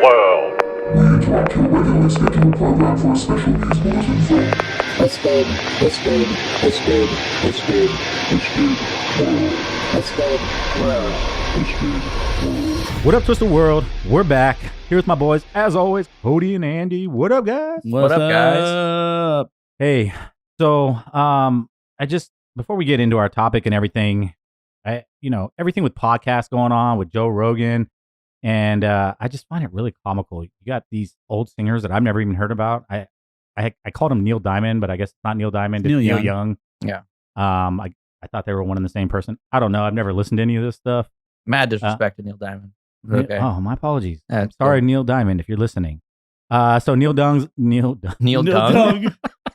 World. We interrupt your regularly scheduled program for a special news bulletin from Twisted World. What up, Twisted World? We're back. Here with my boys, as always, Cody and Andy. What up, guys? What up, guys? Hey, so before we get into our topic and everything, everything with podcasts going on with Joe Rogan, and I just find it really comical. You got these old singers that I've never even heard about. I called him Neil Diamond, but I guess it's not Neil Diamond. It's Neil Young. Yeah. I thought they were one and the same person. I don't know. I've never listened to any of this stuff. Mad disrespect to Neil Diamond. Okay. Oh, my apologies. That's Sorry, cool. Neil Diamond, if you're listening. So Neil Dung.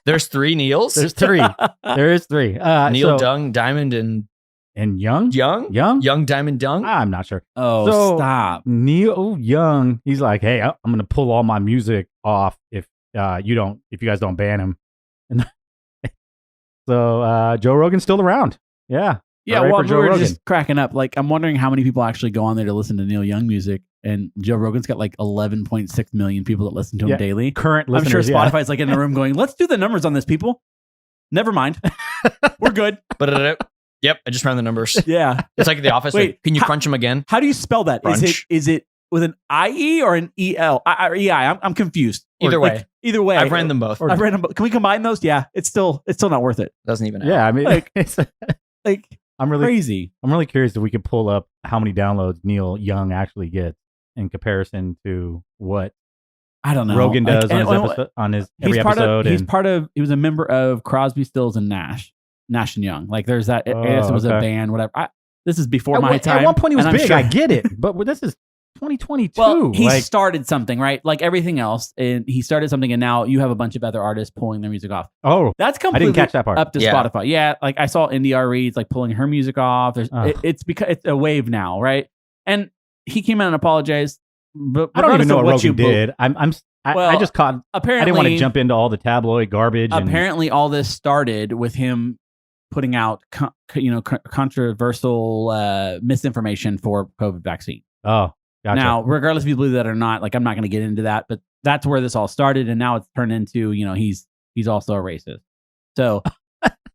There's three Neils? There's three. There is three. Neil Dung, Diamond, and Young? Young, Diamond, Dung? I'm not sure. Oh, So, stop. Neil Young, he's like, hey, I'm going to pull all my music off if you guys don't ban him. And so Joe Rogan's still around. Yeah. Yeah, Hooray well, for Joe we were Rogan. just cracking up. Like, I'm wondering how many people actually go on there to listen to Neil Young music. And Joe Rogan's got like 11.6 million people that listen to him daily. Current I'm listeners, sure Spotify's like in the room going, let's do the numbers on this, people. Never mind. We're good. But yep, I just ran the numbers. Yeah. It's like The Office. Wait, Like, can you crunch them again? How do you spell that? Brunch. Is it with an IE or an EL? EI. I'm confused. Either way. Either way. I've ran them both. I've ran them both. Can we combine those? Yeah. It's still not worth it. Doesn't even happen. Yeah, I mean, Like- it's Like, I'm really crazy. I'm really curious if we could pull up how many downloads Neil Young actually gets in comparison to what I don't know. Rogan does Like, on his he's every part episode. he was a member of Crosby, Stills, and Nash and Young. Like, there's that. Oh, I guess it was a okay. band, whatever. This is before my at time. one point he was and I'm big. sure- I get it, but this is 2022. Well, he like, started something, right? Like everything else, and he started something, and now you have a bunch of other artists pulling their music off. oh, That's I completely didn't catch that part. up to Yeah. Spotify. Yeah, like I saw Indie Reed's like pulling her music off. There's Ugh. it's because it's a wave now, right? And he came out and apologized. But I don't even regardless know of what you Rogan did. I Well, just caught. apparently, I didn't want to jump into all the tabloid garbage. Apparently, all this started with him putting out controversial misinformation for COVID vaccine. Oh, gotcha. Now, regardless if you believe that or not, like I'm not going to get into that, but that's where this all started, and now it's turned into he's also a racist. So,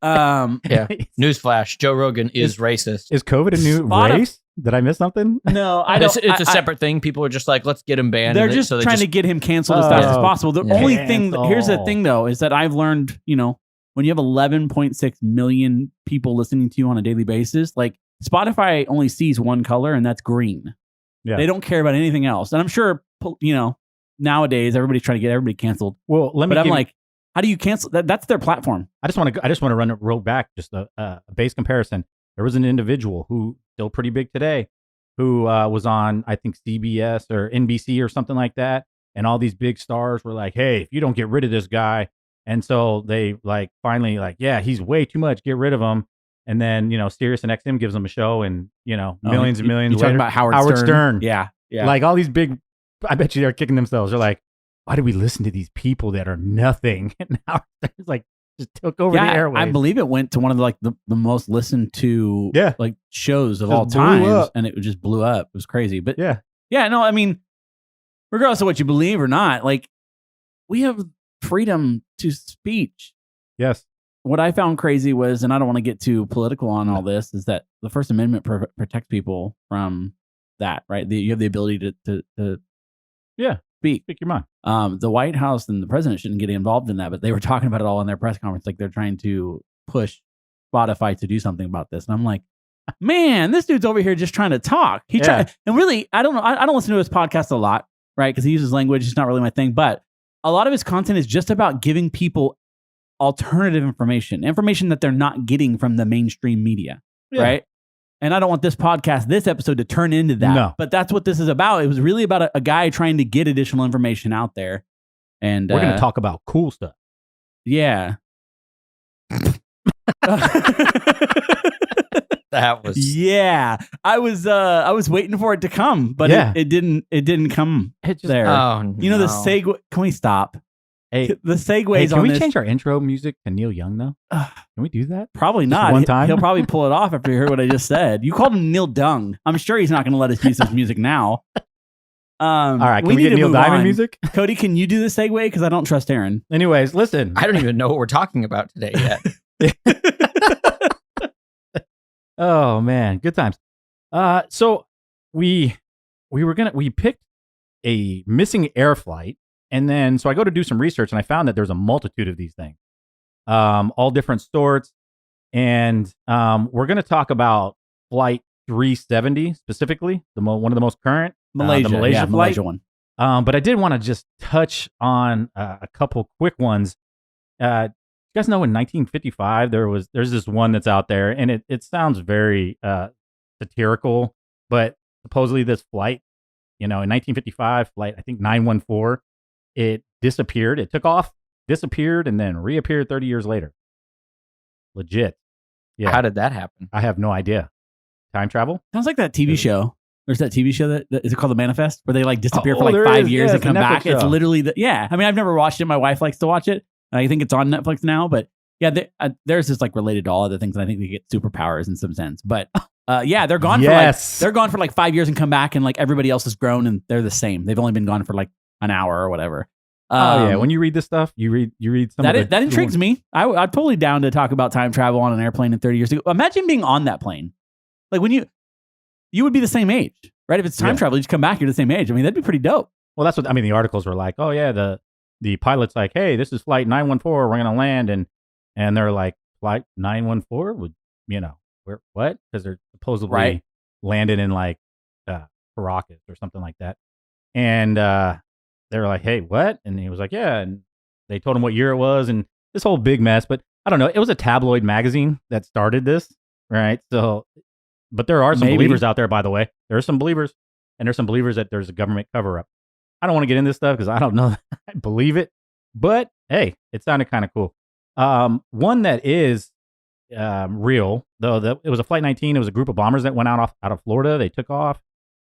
Yeah. Newsflash: Joe Rogan is racist. Is COVID a new race? Did I miss something? no, I don't. It's a separate thing. People are just like, let's get him banned. They're and just so they trying to get him canceled as fast as possible. The only thing, here's the thing though, is that I've learned, when you have 11.6 million people listening to you on a daily basis, like Spotify only sees one color, and that's green. Yeah. They don't care about anything else. And I'm sure, nowadays everybody's trying to get everybody canceled. Well, But I'm like, how do you cancel that? That's their platform. I just want to run it real back, just a base comparison. There was an individual who still pretty big today, who was on, I think, CBS or NBC or something like that, and all these big stars were like, "Hey, if you don't get rid of this guy," and so they finally yeah, he's way too much, get rid of him. And then Sirius and XM gives them a show, and millions and millions. You talking later, about Howard Stern? Yeah, Yeah. like all these big. I bet you they're kicking themselves. They're like, why do we listen to these people that are nothing? And now it's like just took over the airwaves. I believe it went to one of the most listened to shows of Just all blew times, up. and it just blew up. It was crazy. But yeah, no, I mean, regardless of what you believe or not, like we have freedom to speech. yes, What I found crazy was, and I don't want to get too political on all this, is that the First Amendment protects people from that, right? You have the ability to speak. speak your mind. The White House and the president shouldn't get involved in that, but they were talking about it all in their press conference. Like they're trying to push Spotify to do something about this. And I'm like, man, this dude's over here just trying to talk. And really, I don't know. I don't listen to his podcast a lot, right? Because he uses language. It's not really my thing. But a lot of his content is just about giving people alternative information that they're not getting from the mainstream media, right? And I don't want this episode to turn into that. No. But that's what this is about. It was really about a guy trying to get additional information out there. And We're going to talk about cool stuff. Yeah. That was Yeah. I was waiting for it to come, but it didn't come there. Oh, no. The segue. Can we stop? Hey, The segues hey, can on we this. change our intro music to Neil Young though? Can we do that? Probably Just not. one time? He'll probably pull it off after you heard what I just said. You called him Neil Dung. I'm sure he's not going to let us use his music now. All right, can we get Neil Diamond music? Cody, can you do the segue? Because I don't trust Aaron. Anyways, listen. I don't even know what we're talking about today yet. Oh man, good times. So we picked a missing air flight, and then so I go to do some research, and I found that there's a multitude of these things, all different sorts, and we're gonna talk about Flight 370 specifically, one of the most current, Malaysia, the Malaysia flight. Malaysia one. But I did want to just touch on a couple quick ones. You guys know in 1955 there's this one that's out there, and it sounds very satirical, but supposedly this flight, in 1955, flight I think 914, it disappeared. It took off, disappeared, and then reappeared 30 years later. Legit. Yeah. How did that happen? I have no idea. Time travel? Sounds like that TV show. There's that TV show that is it called The Manifest, where they like disappear for like there 5 is. years Yeah, and it's a come Netflix back. It's show. literally I mean, I've never watched it. My wife likes to watch it. I think it's on Netflix now, but yeah, there's this like related to all other things. And I think they get superpowers in some sense, but yeah, they're gone for like 5 years and come back, and like everybody else has grown and they're the same. They've only been gone for like an hour or whatever. Oh yeah, when you read this stuff, you read some that intrigues me. I'm totally down to talk about time travel on an airplane in 30 years ago. Imagine being on that plane, like when you would be the same age, right? If it's time travel, you just come back, you're the same age. I mean, that'd be pretty dope. Well, that's what I mean. The articles were like, oh yeah, the pilot's like, hey, this is flight 914. We're gonna land, and they're like, flight 914 would, where what? Because they're supposedly landed in like Caracas or something like that, and they were like, hey, what? And he was like, yeah, and they told him what year it was, and this whole big mess. But I don't know. It was a tabloid magazine that started this, right? So, but there are some believers out there, by the way. There are some believers, and there's some believers that there's a government cover-up. I don't want to get into this stuff because I don't know. I believe it, but hey, it sounded kind of cool. One that is real, though, it was a Flight 19. It was a group of bombers that went out of Florida. They took off,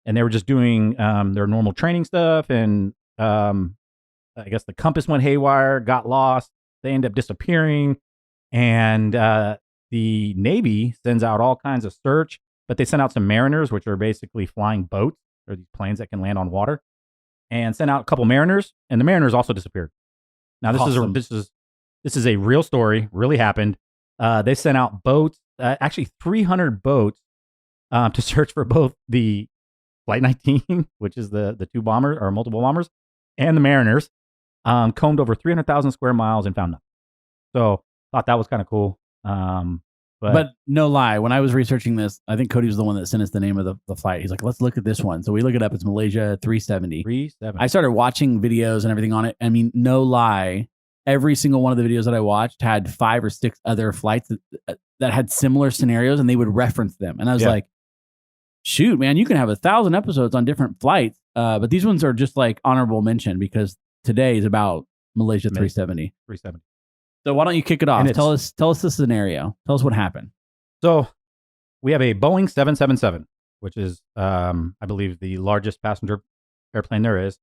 and they were just doing their normal training stuff, and I guess the compass went haywire, got lost. They end up disappearing, and the Navy sends out all kinds of search, but they sent out some mariners, which are basically flying boats, or these planes that can land on water, and sent out a couple mariners, and the mariners also disappeared. Now this is a real story, really happened. They sent out boats, actually 300 boats, to search for both the Flight 19, which is the two bombers or multiple bombers, and the mariners. Combed over 300,000 square miles and found nothing. So thought that was kind of cool. But no lie, when I was researching this, I think Cody was the one that sent us the name of the flight. He's like, let's look at this one. So we look it up. It's Malaysia 370. 370. I started watching videos and everything on it. I mean, no lie, every single one of the videos that I watched had 5 or 6 other flights that had similar scenarios, and they would reference them. And I was like, shoot, man, you can have 1,000 episodes on different flights. But these ones are just like honorable mention because today is about Malaysia 370. 370. So why don't you kick it off? Tell us the scenario. Tell us what happened. So we have a Boeing 777, which is, I believe, the largest passenger airplane there is.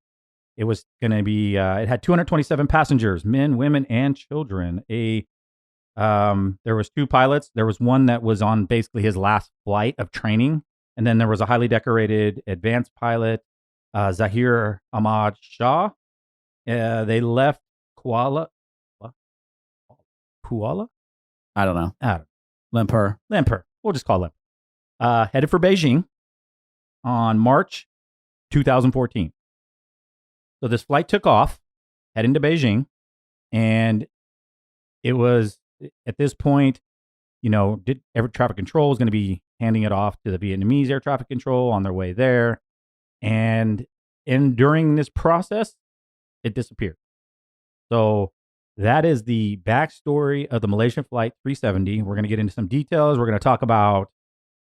It was going to be, it had 227 passengers, men, women, and children. There was 2 pilots. There was one that was on basically his last flight of training. And then there was a highly decorated advanced pilot, Zahir Ahmad Shah. They left Kuala? I don't know. Lumpur. We'll just call Lumpur. Headed for Beijing on March 2014. So this flight took off, heading to Beijing, and it was at this point, air traffic control was going to be handing it off to the Vietnamese air traffic control on their way there, and during this process, it disappeared. So that is the backstory of the Malaysian Flight 370. We're going to get into some details. We're going to talk about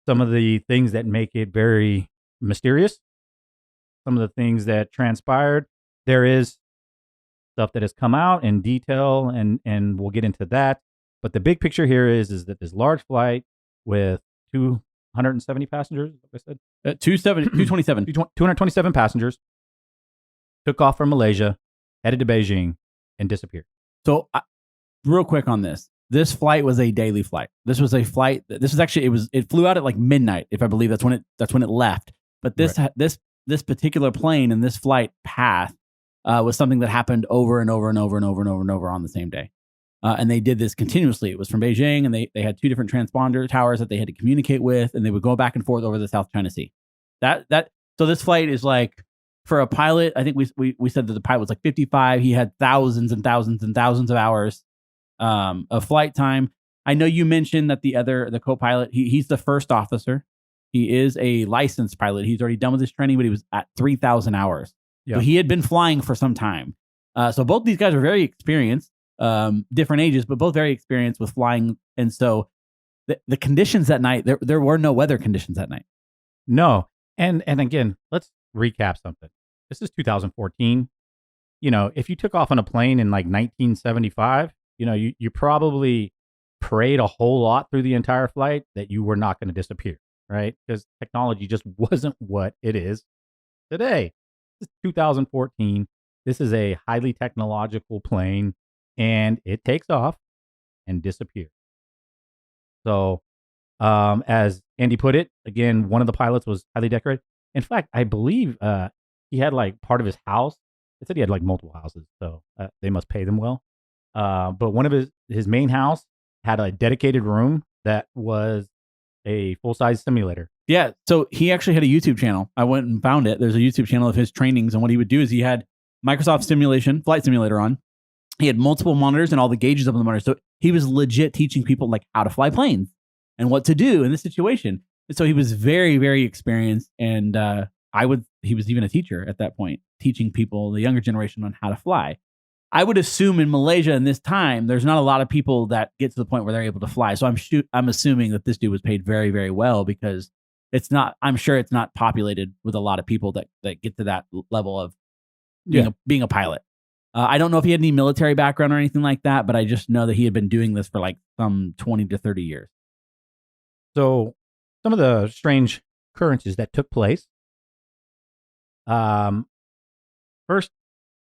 some of the things that make it very mysterious, some of the things that transpired. There is stuff that has come out in detail, and we'll get into that. But the big picture here is that this large flight with 270 passengers, like I said? 227. 227 passengers took off from Malaysia, headed to Beijing, and disappeared. So, real quick on this. This flight was a daily flight. This was a flight. This was actually it flew out at like midnight, if I believe that's when it left. But this this particular plane and this flight path was something that happened over and over and over and over and over and over on the same day. And they did this continuously. It was from Beijing, and they had 2 different transponder towers that they had to communicate with, and they would go back and forth over the South China Sea. So this flight is like, for a pilot, I think we said that the pilot was like 55. He had thousands and thousands and thousands of hours of flight time. I know you mentioned that the co-pilot, he's the first officer. He is a licensed pilot. He's already done with his training, but he was at 3,000 hours. Yeah. So he had been flying for some time. So both these guys are very experienced, different ages, but both very experienced with flying. And so the conditions that night, there were no weather conditions that night. No. And again, let's recap something. This is 2014. If you took off on a plane in like 1975, you probably prayed a whole lot through the entire flight that you were not going to disappear, right? Because technology just wasn't what it is today. This is 2014. This is a highly technological plane, and it takes off and disappears. So, as Andy put it, again, one of the pilots was highly decorated. In fact, I believe he had like part of his house. It said he had like multiple houses, so they must pay them well. But one of his main house had a dedicated room that was a full-size simulator. Yeah, so he actually had a YouTube channel. I went and found it. There's a YouTube channel of his trainings, and what he would do is he had Microsoft Flight Simulator on. He had multiple monitors and all the gauges up on the monitor. So he was legit teaching people like how to fly planes and what to do in this situation. And so he was very, very experienced, and he was even a teacher at that point, teaching people, the younger generation, on how to fly. I would assume in Malaysia in this time, there's not a lot of people that get to the point where they're able to fly. So I'm assuming that this dude was paid very, very well, because I'm sure it's not populated with a lot of people that get to that level of being a pilot. I don't know if he had any military background or anything like that, but I just know that he had been doing this for like some 20 to 30 years. So some of the strange occurrences that took place. First,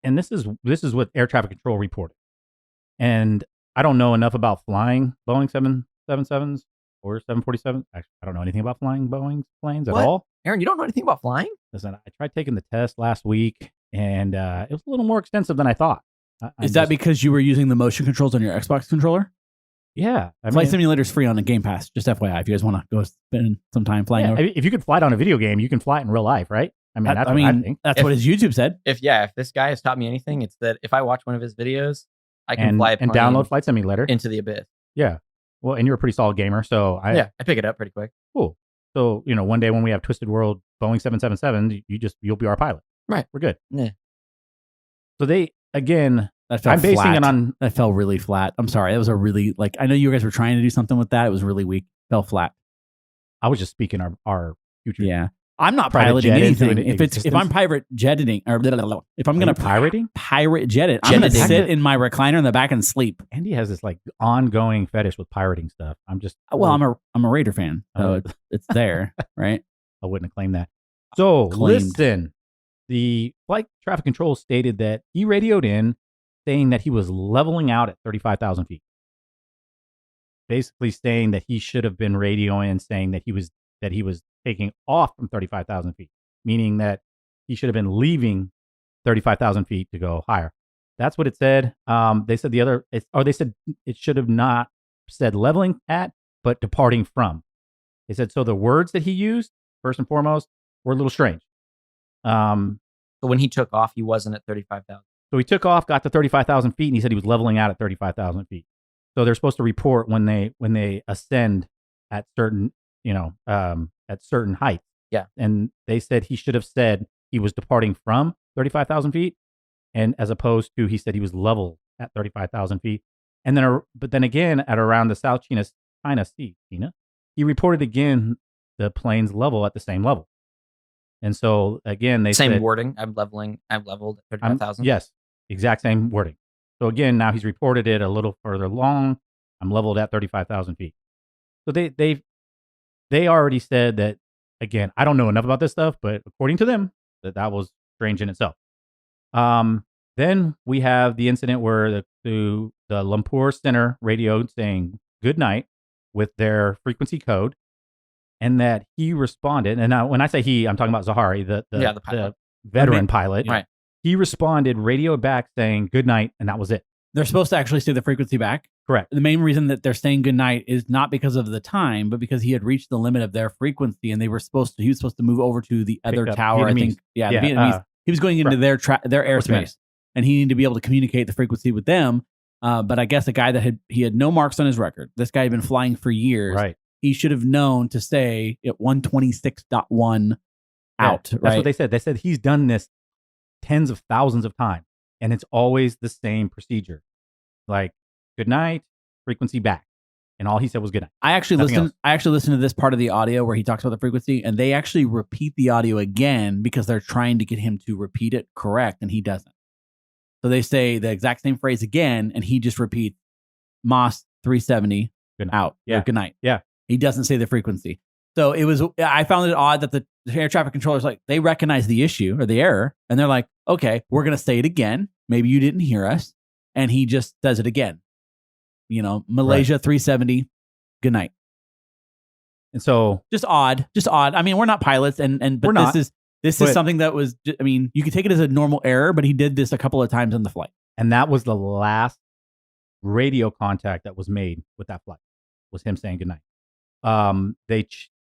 and this is what air traffic control reported. And I don't know enough about flying Boeing 777s or 747s. Actually, I don't know anything about flying Boeing planes at all. Aaron, you don't know anything about flying? Listen, I tried taking the test last week, and it was a little more extensive than I thought. Is that because you were using the motion controls on your Xbox controller? Yeah. Flight Simulator's free on the Game Pass. Just FYI, if you guys want to go spend some time flying over. If you could fly it on a video game, you can fly it in real life, right? That's what I think. That's what his YouTube said. If this guy has taught me anything, it's that if I watch one of his videos, I can fly a plane and download Flight Simulator into the abyss. Yeah. Well, and you're a pretty solid gamer, so I pick it up pretty quick. Cool. So, one day when we have Twisted World Boeing 777, you'll be our pilot. Right. We're good. Yeah. So I'm basing it on. That fell really flat. I'm sorry. That was a really, I know you guys were trying to do something with that. It was really weak. Fell flat. I was just speaking our future. Yeah. I'm not piloting anything. If I'm pirate jetting, or if I'm going to pirate jet it, I'm going to sit in my recliner in the back and sleep. Andy has this ongoing fetish with pirating stuff. I'm a Raider fan, so it's there, right? I wouldn't have claimed that. So listen, the flight traffic control stated that he radioed in saying that he was leveling out at 35,000 feet. Basically saying that he should have been radioing saying that he was taking off from 35,000 feet, meaning that he should have been leaving 35,000 feet to go higher. That's what it said. They said they said it should have not said leveling at, but departing from. They said, so the words that he used, first and foremost, were a little strange. So when he took off, he wasn't at 35,000. So he took off, got to 35,000 feet, and he said he was leveling out at 35,000 feet. So they're supposed to report when they ascend at certain, at certain heights. Yeah. And they said he should have said he was departing from 35,000 feet, and as opposed to he said he was level at 35,000 feet. And then, but then again, at around the South China Sea, he reported again the plane's level at the same level. And so again, they same said, wording. I'm leveled at 35,000. Yes, exact same wording. So again, now he's reported it a little further along. I'm leveled at 35,000 feet. So they already said that. Again, I don't know enough about this stuff, but according to them, that was strange in itself. Then we have the incident where the Lumpur Center radioed saying good night with their frequency code. and that he responded. And now, when I say he, I'm talking about Zahari, the pilot. veteran pilot. Right. He responded, radioed back saying good night, and that was it. They're supposed to actually say the frequency back. Correct. The main reason that they're saying goodnight is not because of the time, but because he had reached the limit of their frequency, and he was supposed to move over to the other up tower. I think, the Vietnamese. He was going into their airspace, and he needed to be able to communicate the frequency with them. But I guess a guy that he had no marks on his record. This guy had been flying for years. Right. He should have known to say at 126.1 out. That's what they said. They said he's done this tens of thousands of times, and it's always the same procedure. Like, good night, frequency back. And all he said was good night. I actually listened to this part of the audio where he talks about the frequency, and they actually repeat the audio again because they're trying to get him to repeat it correct, and he doesn't. So they say the exact same phrase again, and he just repeats Moss 370 out. Yeah. Good night. Yeah. He doesn't say the frequency. So I found it odd that the air traffic controllers, like, they recognize the issue or the error, and they're like, okay, we're going to say it again. Maybe you didn't hear us. And he just says it again. Malaysia 370, good night. And so just odd. I mean, we're not pilots, but this is something that was, I mean, you could take it as a normal error, but he did this a couple of times on the flight. And that was the last radio contact that was made with that flight, was him saying goodnight.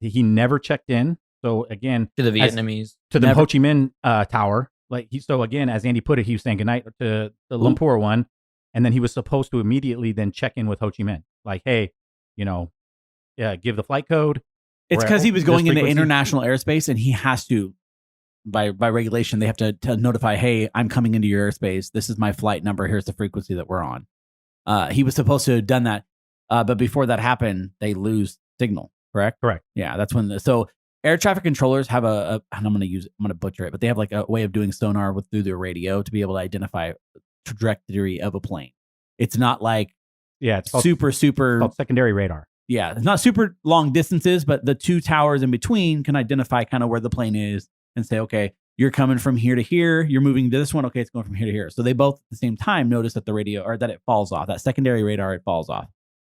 He never checked in. So again, to the Vietnamese, to the Ho Chi Minh tower. So again, as Andy put it, he was saying goodnight to the Lumpur one. And then he was supposed to immediately then check in with Ho Chi Minh. Like, hey, give the flight code. It's because he was going into international airspace, and he has to, by regulation, they have to notify, hey, I'm coming into your airspace. This is my flight number. Here's the frequency that we're on. He was supposed to have done that. But before that happened, they lose signal, correct? Correct. Yeah, that's when. So air traffic controllers have and I'm going to butcher it, but they have like a way of doing sonar through their radio to be able to identify trajectory of a plane. It's not like it's called, super it's called secondary radar. Yeah, it's not super long distances, but the two towers in between can identify kind of where the plane is and say, okay, you're coming from here to here, you're moving to this one, okay, it's going from here to here. So they both at the same time notice that the radio, or that it falls off, that secondary radar, it falls off.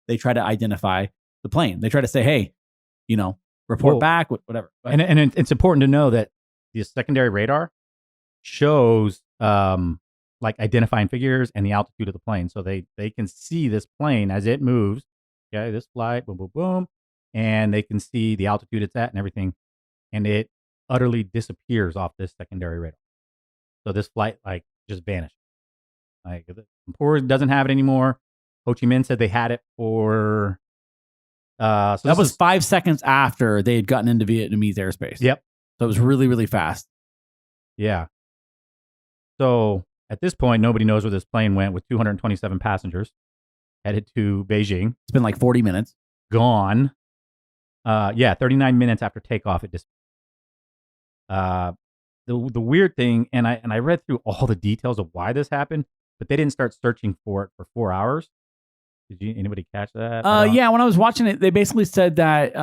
They try to identify the plane. They try to say, hey, report back, whatever. And it's important to know that the secondary radar shows like identifying figures and the altitude of the plane. So they can see this plane as it moves. Okay, this flight, boom, boom, boom. And they can see the altitude it's at and everything. And it utterly disappears off this secondary radar. So this flight just vanished. Lumpur doesn't have it anymore. Ho Chi Minh said they had it for... that was 5 seconds after they had gotten into Vietnamese airspace. Yep. So it was really, really fast. Yeah. So at this point, nobody knows where this plane went with 227 passengers headed to Beijing. It's been like 40 minutes. Gone. 39 minutes after takeoff, it just... the weird thing, and I read through all the details of why this happened, but they didn't start searching for it for 4 hours. Did anybody catch that? Yeah, when I was watching it, they basically said that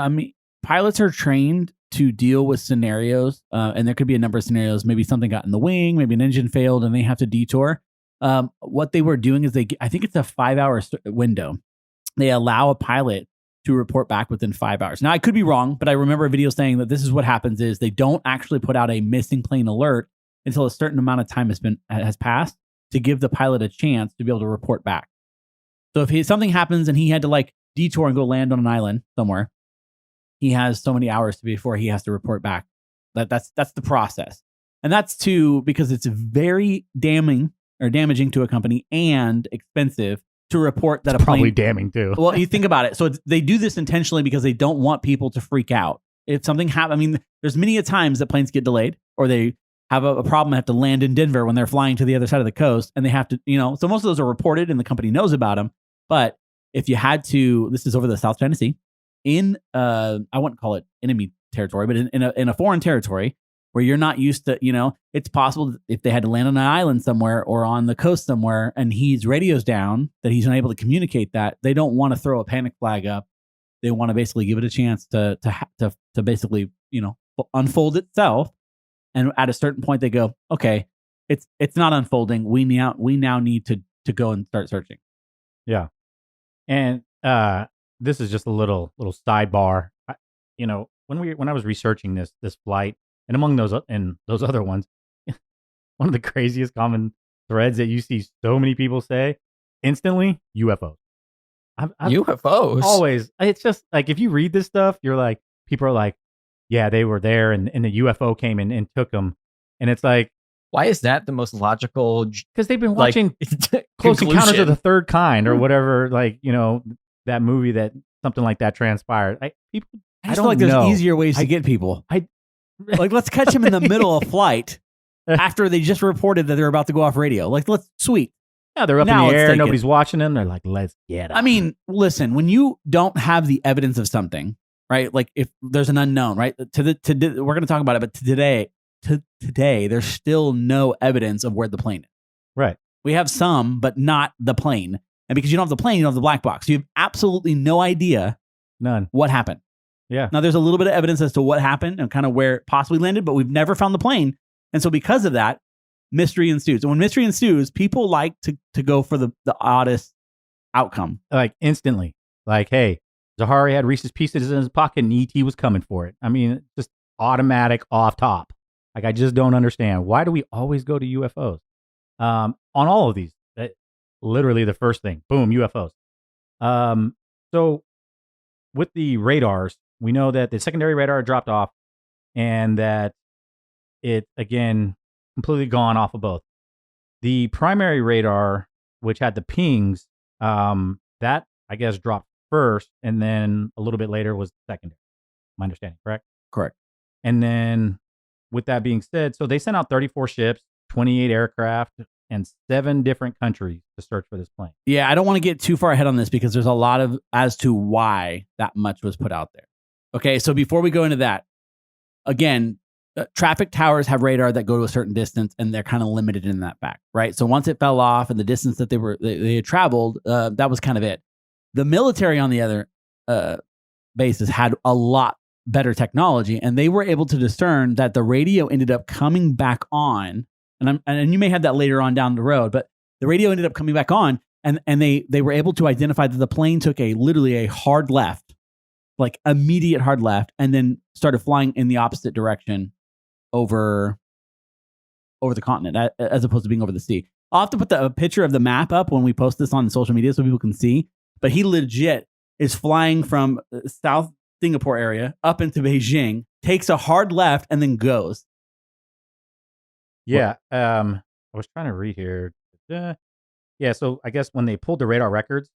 pilots are trained to deal with scenarios, and there could be a number of scenarios. Maybe something got in the wing, maybe an engine failed, and they have to detour. What they were doing is I think it's a 5-hour window. They allow a pilot to report back within 5 hours. Now, I could be wrong, but I remember a video saying that this is what happens is they don't actually put out a missing plane alert until a certain amount of time has passed to give the pilot a chance to be able to report back. So if something happens and he had to detour and go land on an island somewhere, he has so many hours before he has to report back. That's the process. And that's because it's very damaging to a company and expensive to report that it's a plane... probably damning too. Well, you think about it. So they do this intentionally because they don't want people to freak out. If something happens, there's many a times that planes get delayed or they have a problem and have to land in Denver when they're flying to the other side of the coast, and they have to, so most of those are reported and the company knows about them. But if you had to, this is over the South China Sea, in I wouldn't call it enemy territory, but in a foreign territory where you're not used to, it's possible if they had to land on an island somewhere or on the coast somewhere and his radio's down, that he's unable to communicate that, they don't want to throw a panic flag up. They want to basically give it a chance to basically, unfold itself. And at a certain point they go, okay, it's not unfolding. We now need to go and start searching. Yeah. And this is just a little sidebar. When when I was researching this flight, and among those other ones, one of the craziest common threads that you see so many people say instantly, UFOs. I've UFOs. always, it's just like if you read this stuff, you're like, people are like, yeah, they were there, and the UFO came in and took them, and it's like, Why is that the most logical? because they've been watching Close Encounters of the Third Kind or whatever, like, you know, that movie that something like that transpired. I just don't feel like there's know. easier ways to get people. Like, let's catch him in the middle of flight after they just reported that they're about to go off radio. Like, sweet. Yeah, they're up Now in the let's air, take nobody's watching them. They're like, let's get 'em. I mean, listen, when you don't have the evidence of something, right? Like if there's an unknown, right? We're going to talk about it, but today, there's still no evidence of where the plane is. Right. We have some, but not the plane. And because you don't have the plane, you don't have the black box. You have absolutely no idea None. what happened. Yeah. Now, there's a little bit of evidence as to what happened and kind of where it possibly landed, but we've never found the plane. And so because of that, mystery ensues. And when mystery ensues, people like to go for the oddest outcome. Like instantly. Like, hey, Zahari had Reese's Pieces in his pocket and E.T. was coming for it. I mean, just automatic off top. Like, I just don't understand. Why do we always go to UFOs? On all of these, literally the first thing, boom, UFOs. So with the radars, we know that the secondary radar dropped off and that it, again, completely gone off of both. The primary radar, which had the pings, that, I guess, dropped first, and then a little bit later was secondary. My understanding, correct? Correct. And then with that being said, so they sent out 34 ships, 28 aircraft, and 7 different countries to search for this plane. Yeah, I don't want to get too far ahead on this because there's a lot of as to why that much was put out there. Okay, so before we go into that, again, traffic towers have radar that go to a certain distance, and they're kind of limited in that fact, right? So once it fell off and the distance that they had traveled, that was kind of it. The military, on the other bases, had a lot better technology, and they were able to discern that the radio ended up coming back on. And you may have that later on down the road, but the radio ended up coming back on, and they were able to identify that the plane took literally a hard left, like immediate hard left, and then started flying in the opposite direction over the continent as opposed to being over the sea. I'll have to put a picture of the map up when we post this on social media so people can see. But he legit is flying from South Singapore area up into Beijing, takes a hard left, and then goes. Yeah. I was trying to read here. Yeah. So I guess when they pulled the radar records,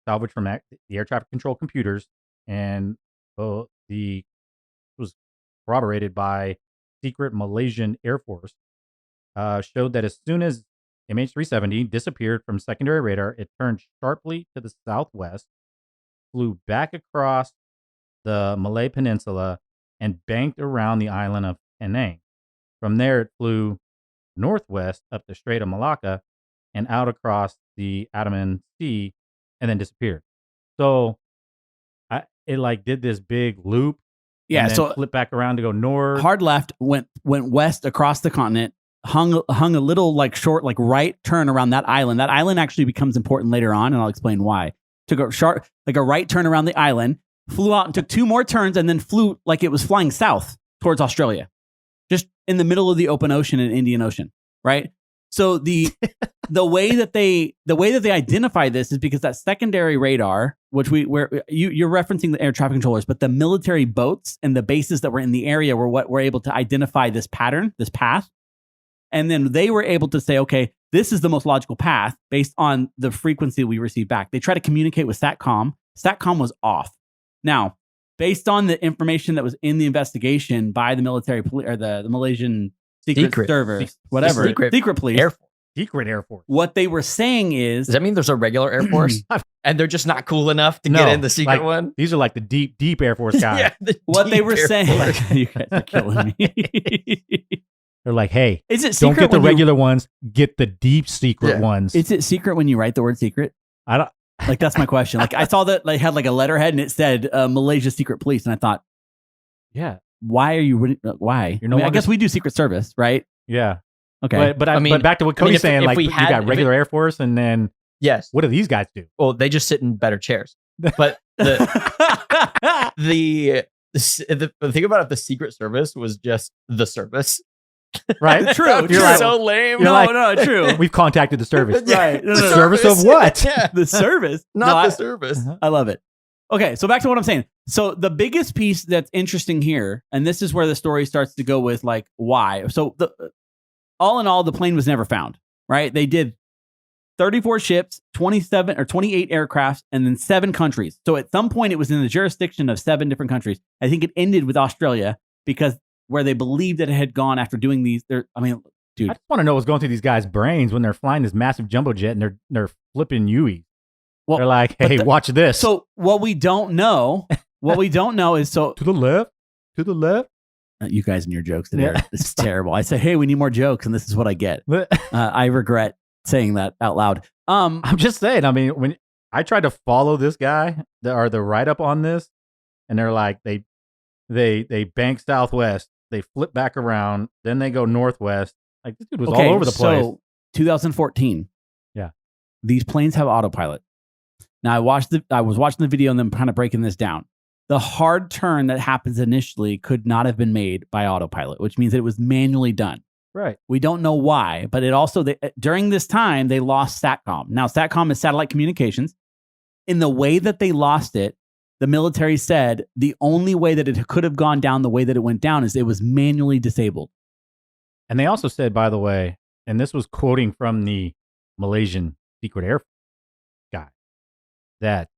salvaged from the air traffic control computers, and it was corroborated by secret Malaysian Air Force, showed that as soon as MH370 disappeared from secondary radar, it turned sharply to the southwest, flew back across the Malay Peninsula, and banked around the island of Penang. From there, it flew northwest up the Strait of Malacca and out across the Andaman Sea, and then disappeared. So it like did this big loop. Yeah, and then so flipped back around to go north. Hard left, went west across the continent, hung a little like short, like right turn around that island. That island actually becomes important later on, and I'll explain why. Took a sharp, like a right turn around the island, flew out and took 2 more turns, and then flew like it was flying south towards Australia, just in the middle of the open ocean and Indian Ocean, right? So the way that they identify this is because that secondary radar, which you're referencing the air traffic controllers, but the military boats and the bases that were in the area were what were able to identify this pattern, this path. And then they were able to say, okay, this is the most logical path based on the frequency we receive back. They try to communicate with SATCOM. SATCOM was off. Now, based on the information that was in the investigation by the military or the Malaysian secret service, whatever, secret police, Secret Air Force. what they were saying is, Does that mean there's a regular Air Force and they're just not cool enough to get in the secret like, one? These are like the deep Air Force guys. what they were saying. You guys are killing me. They're like, hey, Is it don't secret get the when you- regular ones, get the deep secret ones. Is it secret when you write the word secret? I don't. Like, that's my question. Like, I saw that they had like a letterhead and it said Malaysia Secret Police, and I thought, Yeah, why are you? Why? You're no I longer- guess we do Secret Service, right? yeah. Okay. But I mean, but back to what Cody's saying, if like we you had- got if regular Air Force, and then Yes. what do these guys do? Well, they just sit in better chairs. But the the thing about it, the Secret Service was just the service. Right? True. That'd be You're like- so lame. You're like- No, true. We've contacted the service. Right. The service of what? Yeah, The service. not No, the I- service. I love it. Okay, so back to what I'm saying. So the biggest piece that's interesting here, and this is where the story starts to go with like why. So all in all, the plane was never found. Right? They did 34 ships, 27 or 28 aircrafts, and then 7 countries. So at some point, it was in the jurisdiction of 7 different countries. I think it ended with Australia because where they believed that it had gone after doing these. Dude, I just want to know what's going through these guys' brains when they're flying this massive jumbo jet and they're flipping Hueys. Well, They're like, hey, watch this. so what we don't know is so to the left. you guys and your jokes today. Yeah. This is terrible. I say, hey, we need more jokes, and this is what I get. I regret saying that out loud. I'm just saying. I mean, when I tried to follow this guy, the write up on this, and they're like, they bank southwest, they flip back around, then they go northwest. Like this dude was all over the place. So 2014. Yeah, these planes have autopilot. Now I was watching the video and then kind of breaking this down. The hard turn that happens initially could not have been made by autopilot, which means that it was manually done. Right. We don't know why, but it also during this time they lost SATCOM. Now SATCOM is satellite communications. In the way that they lost it, the military said the only way that it could have gone down the way that it went down is it was manually disabled. And they also said, by the way, and this was quoting from the Malaysian Secret Air guy, that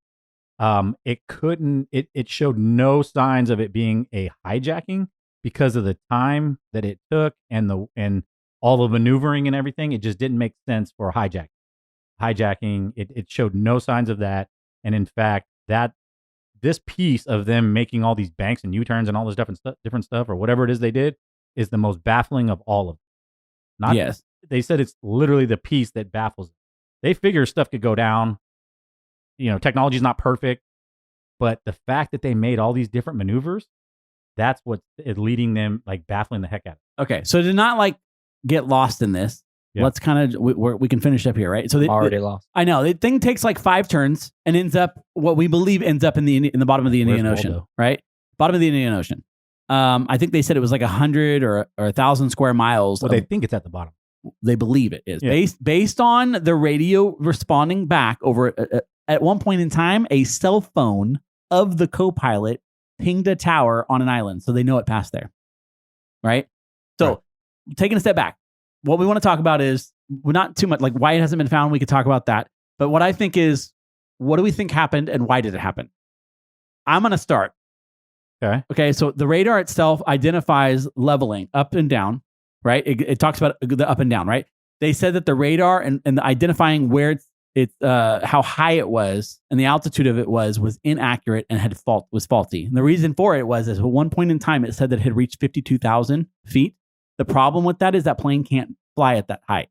it showed no signs of it being a hijacking because of the time that it took and all the maneuvering and everything. It just didn't make sense for hijacking. It showed no signs of that. And in fact, this piece of them making all these banks and U-turns and all this different stuff or whatever it is they did is the most baffling of all of them. Yes. They said it's literally the piece that baffles them. They figure stuff could go down. You know, technology is not perfect, but the fact that they made all these different maneuvers, that's what's leading them, like baffling the heck out of them. Okay, so to not like get lost in this, Yeah. let's kind of we can finish up here, right? So Already lost. I know the thing takes like 5 turns and ends up what we believe ends up in the bottom of the Indian Where's Ocean, Waldo? right? Bottom of the Indian Ocean. I think they said it was like 100 or 1,000 square miles. Well, they think it's at the bottom. They believe it is Yeah. based on the radio responding back over at one point in time, a cell phone of the co-pilot pinged a tower on an island, so they know it passed there. Right? So, Right. Taking a step back, what we want to talk about is not too much like why it hasn't been found. We could talk about that, but what I think is, what do we think happened and why did it happen? I'm going to start. Okay. So the radar itself identifies leveling up and down. Right? It talks about the up and down. Right? They said that the radar and the identifying where it's how high it was and the altitude of it was inaccurate and was faulty. And the reason for it was at one point in time it said that it had reached 52,000 feet. The problem with that is that plane can't fly at that height.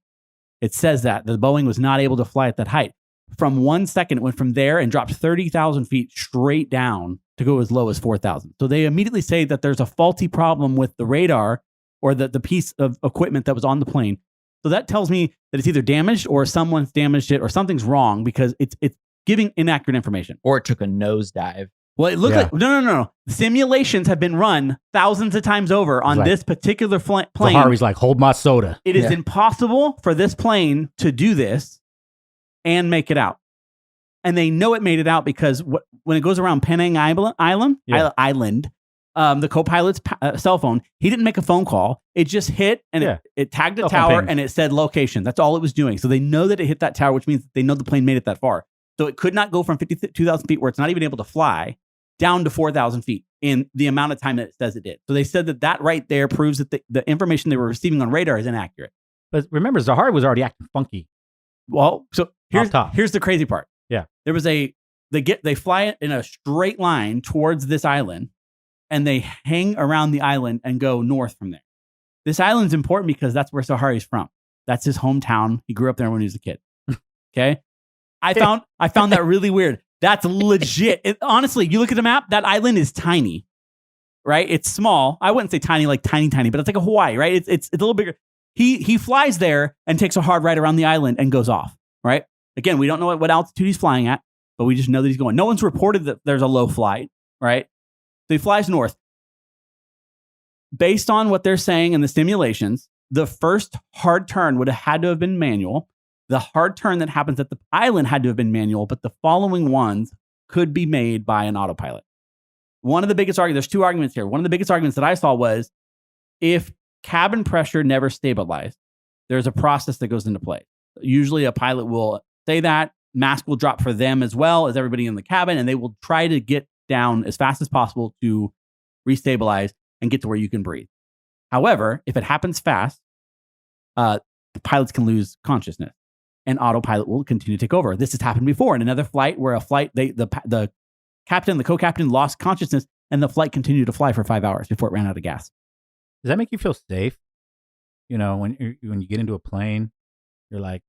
It says that the Boeing was not able to fly at that height. From 1 second, it went from there and dropped 30,000 feet straight down to go as low as 4,000. So they immediately say that there's a faulty problem with the radar or the piece of equipment that was on the plane. So that tells me that it's either damaged or someone's damaged it or something's wrong because it's giving inaccurate information. Or it took a nosedive. Well, it looked Yeah. like no. Simulations have been run thousands of times over on Right. this particular So plane. Harvey's like, hold my soda. It is Yeah. impossible for this plane to do this and make it out. And they know it made it out because when it goes around Penang Island, Yeah. the co-pilot's cell phone, he didn't make a phone call. It just hit and Yeah. it tagged a Cell phone tower pings. and it said location. That's all it was doing. So they know that it hit that tower, which means they know the plane made it that far. So it could not go from 52,000 feet where it's not even able to fly down to 4,000 feet in the amount of time that it says it did. So they said that right there proves that the information they were receiving on radar is inaccurate. But remember, Zahari was already acting funky. Well, so top. here's the crazy part. Yeah. There was they fly it in a straight line towards this island and they hang around the island and go north from there. This island's important because that's where Zahari's from. That's his hometown. He grew up there when he was a kid. Okay. I found that really weird. That's legit. Honestly, you look at the map, that island is tiny, right? It's small. I wouldn't say tiny, like tiny, but it's like a Hawaii, right? It's a little bigger. He flies there and takes a hard ride around the island and goes off, right? Again, we don't know what altitude he's flying at, but we just know that he's going. No one's reported that there's a low flight, right? So he flies north. Based on what they're saying in the simulations, the first hard turn would have had to have been manual. The hard turn that happens at the island had to have been manual, but the following ones could be made by an autopilot. One of the biggest arguments, there's two arguments here. One of the biggest arguments that I saw was if cabin pressure never stabilized, there's a process that goes into play. Usually a pilot will say that, mask will drop for them as well as everybody in the cabin, and they will try to get down as fast as possible to restabilize and get to where you can breathe. However, if it happens fast, pilots can lose consciousness and autopilot will continue to take over. This has happened before in another flight where the captain, the co-captain lost consciousness and the flight continued to fly for 5 hours before it ran out of gas. Does that make you feel safe? You know, when you get into a plane, you're like,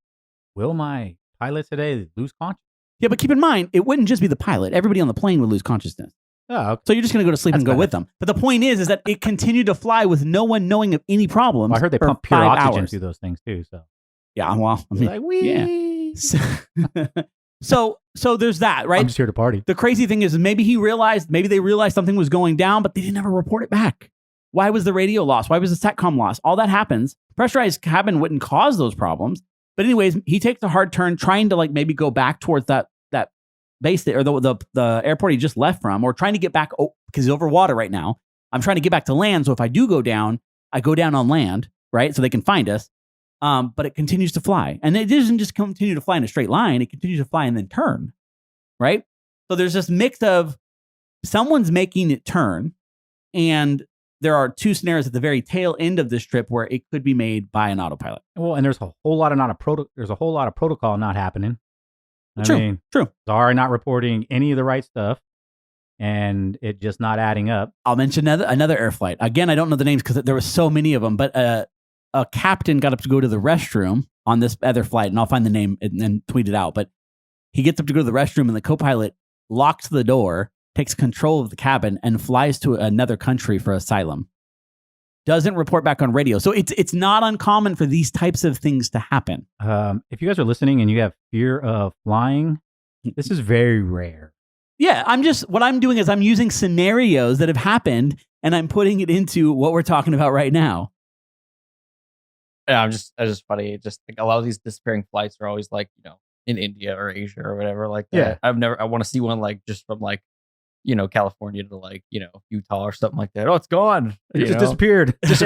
will my pilot today lose consciousness? Yeah, but keep in mind, it wouldn't just be the pilot. Everybody on the plane would lose consciousness. Oh, okay. So you're just going to go to sleep and go with them. But the point is that it continued to fly with no one knowing of any problems. Well, I heard they for pump pure 5 oxygen hours. through those things too. So Yeah, well, I mean, like, wee. yeah. So there's that, right? I'm just here to party. The crazy thing is maybe they realized something was going down, but they didn't ever report it back. Why was the radio lost? Why was the SATCOM lost? All that happens. Pressurized cabin wouldn't cause those problems. But anyways, he takes a hard turn trying to like maybe go back towards that base or the airport he just left from, or trying to get back because he's over water right now. I'm trying to get back to land. So if I do go down, I go down on land, right? So they can find us. But it continues to fly. And it doesn't just continue to fly in a straight line. It continues to fly and then turn, right? So there's this mix of someone's making it turn, and there are two scenarios at the very tail end of this trip where it could be made by an autopilot. Well, and there's a whole lot of protocol not happening. True. Sorry, not reporting any of the right stuff, and it just not adding up. I'll mention another air flight. Again, I don't know the names because there were so many of them, but a captain got up to go to the restroom on this other flight, and I'll find the name and tweet it out. But he gets up to go to the restroom, and the co-pilot locks the door, takes control of the cabin, and flies to another country for asylum. Doesn't report back on radio. So it's not uncommon for these types of things to happen. If you guys are listening and you have fear of flying, this is very rare. Yeah, what I'm doing is I'm using scenarios that have happened, and I'm putting it into what we're talking about right now. Yeah, it's just funny. It just like a lot of these disappearing flights are always like, in India or Asia or whatever like that. Yeah. I want to see one like just from like, California to like, Utah or something like that. Oh, it's gone. It just disappeared. It's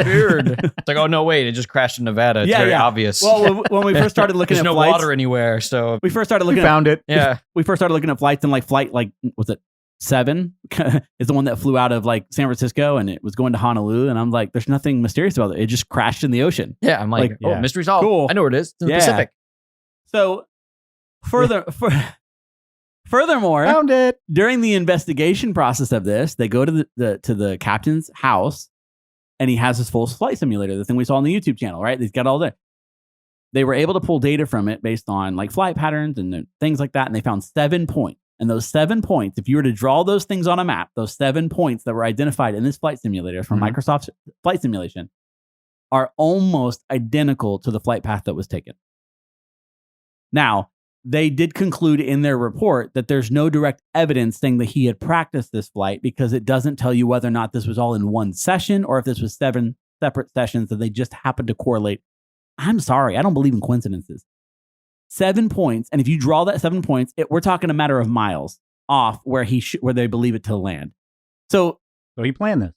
like, oh no, wait, it just crashed in Nevada. It's very obvious. Well, when we first started looking There's at no flights, water anywhere. So we first started looking found it. yeah. We first started looking at flights, and like flight, like, was it 7 is the one that flew out of like San Francisco and it was going to Honolulu, and I'm like, there's nothing mysterious about it. It just crashed in the ocean. Yeah, I'm like, yeah. mystery solved. Cool. I know where it is. It's in the Yeah. Pacific. So furthermore, Found it. during the investigation process of this, they go to the captain's house, and he has his full flight simulator, the thing we saw on the YouTube channel, right? He's got all that. They were able to pull data from it based on like flight patterns and things like that, and they found 7 points. And those 7 points, if you were to draw those things on a map, those 7 points that were identified in this flight simulator from Microsoft's flight simulation are almost identical to the flight path that was taken. Now, they did conclude in their report that there's no direct evidence saying that he had practiced this flight, because it doesn't tell you whether or not this was all in one session or if this was 7 separate sessions that they just happened to correlate. I'm sorry, I don't believe in coincidences. 7 points, and if you draw that 7 points, we're talking a matter of miles off where where they believe it to land. So he planned this.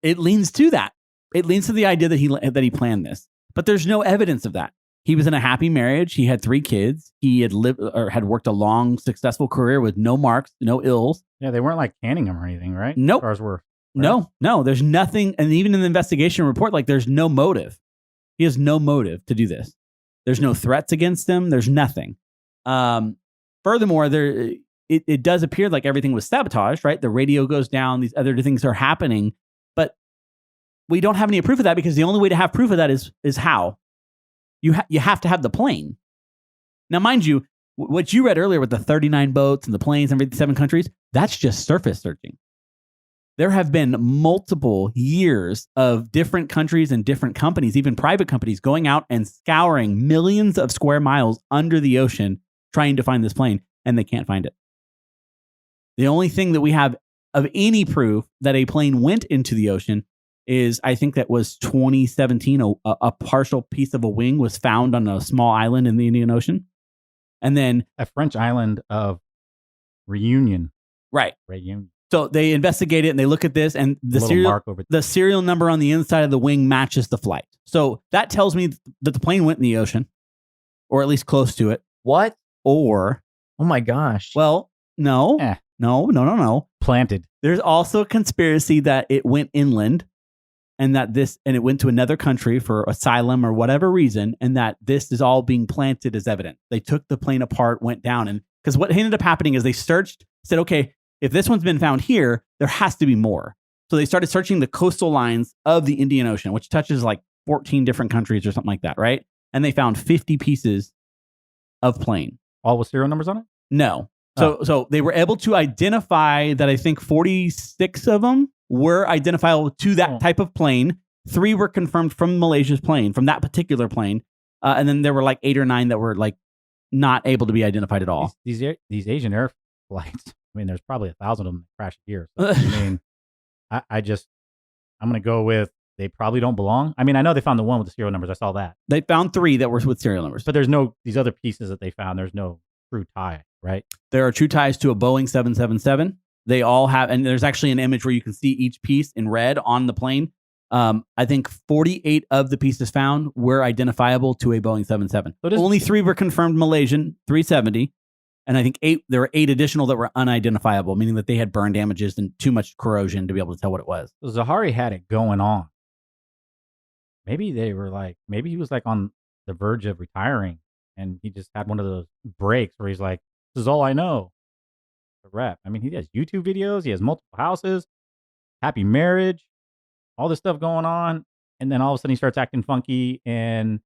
It leans to that. It leans to the idea that he planned this, but there's no evidence of that. He was in a happy marriage. He had 3 kids. He had had worked a long, successful career with no marks, no ills. Yeah, they weren't like canning him or anything, right? Nope. As far as we're, right? No, there's nothing. And even in the investigation report, like, there's no motive. He has no motive to do this. There's no threats against him. There's nothing. Furthermore, it does appear like everything was sabotaged, right? The radio goes down. These other things are happening, but we don't have any proof of that, because the only way to have proof of that is how? You have to have the plane. Now, mind you, what you read earlier with the 39 boats and the planes and 7 countries, that's just surface searching. There have been multiple years of different countries and different companies, even private companies, going out and scouring millions of square miles under the ocean trying to find this plane, and they can't find it. The only thing that we have of any proof that a plane went into the ocean is, I think that was 2017, a partial piece of a wing was found on a small island in the Indian Ocean. And then a French island of Reunion. Right. Reunion. So they investigate it and they look at this, and the serial number on the inside of the wing matches the flight. So that tells me that the plane went in the ocean, or at least close to it. What? Or, oh my gosh. Well, no. No. Planted. There's also a conspiracy that it went inland, and it went to another country for asylum or whatever reason, and that this is all being planted as evidence. They took the plane apart, went down, and because what ended up happening is they searched, said, okay, if this one's been found here, there has to be more. So they started searching the coastal lines of the Indian Ocean, which touches like 14 different countries or something like that, right? And they found 50 pieces of plane. All with serial numbers on it? No. So they were able to identify that I think 46 of them were identifiable to that type of plane. 3 were confirmed from Malaysia's plane, from that particular plane. And then there were like 8 or 9 that were like not able to be identified at all. These Asian air flights, I mean, there's probably 1,000 of them that crash a year. So, I mean, I'm going to go with they probably don't belong. I mean, I know they found the one with the serial numbers. I saw that. They found 3 that were with serial numbers. But there's these other pieces that they found. There's no true tie, right? There are true ties to a Boeing 777. They all have, and there's actually an image where you can see each piece in red on the plane. I think 48 of the pieces found were identifiable to a Boeing 777. So only 3 were confirmed Malaysian 370. And I think there were 8 additional that were unidentifiable, meaning that they had burn damages and too much corrosion to be able to tell what it was. So Zahari had it going on. Maybe he was like on the verge of retiring, and he just had one of those breaks where he's like, this is all I know. The rep. I mean, he has YouTube videos. He has multiple houses, happy marriage, all this stuff going on. And then all of a sudden he starts acting funky and